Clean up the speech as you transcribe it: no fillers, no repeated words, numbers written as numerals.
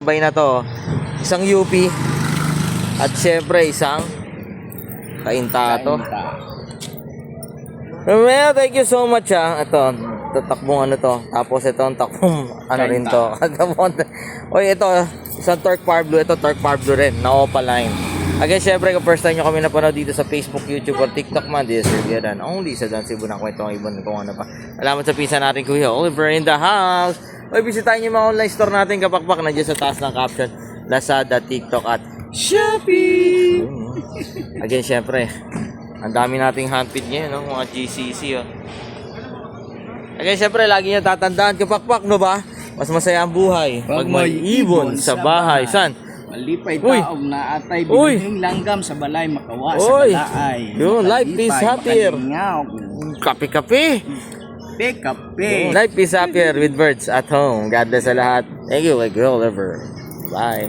Bay na to, isang UP at syempre isang Kaintato. Romeo, thank you so much Ito, tatakbong ano to. Tapos ito ang takbong ano rin to. Oy, ito isang Torque Power Blue. Ito Torque Power Blue rin na Opaline. Again, syempre kung first time nyo kami napanood dito sa Facebook, YouTube or TikTok man, this is Review only sa Dan Cebu ng kwentong ibon kung ano pa. Alamat sa pinsan natin Kuya Oliver in the house. Oy, bisitahin nyo yung mga online store natin kapakpak na dyan sa taas ng caption. Lazada, TikTok at Shopee. Again, syempre ang dami nating handpid ngayon, no? Mga GCC, oh. Okay, syempre, lagi nyo tatandaan, kapakpak, no ba? Mas masaya ang buhay pag may ibon sa bahay. San? Malipay taong na atay binuhing langgam sa balay makawa sa balaay. Yun, life is happier. Kape-kape. Kape. Life is happier with birds at home. God bless sa lahat. Thank you, Oliver. Bye.